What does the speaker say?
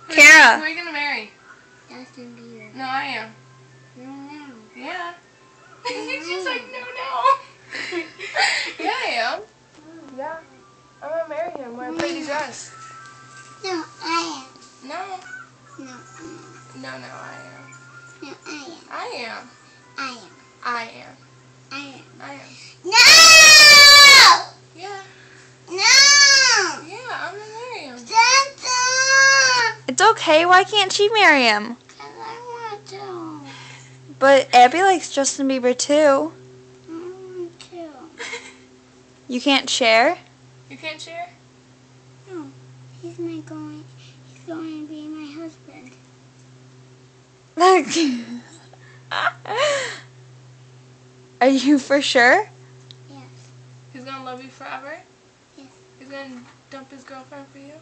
Kara. Who are you gonna marry? Justin Bieber. No, I am. No. Yeah. She's like, no. Yeah, I am. Yeah. I'm gonna marry him. Wear a pretty dress. No, I No. am. No, No, I am. no, I am. I am. I am. I am. I am. I am. No! Yeah. No! Yeah, I'm gonna marry him. Santa! It's okay. Why can't she marry him? Because I want to. But Abby likes Justin Bieber too. I want to. You can't share? You can't share? No, he's going to be my husband. Are you for sure? Yes. He's gonna love you forever? Yes. He's gonna dump his girlfriend for you?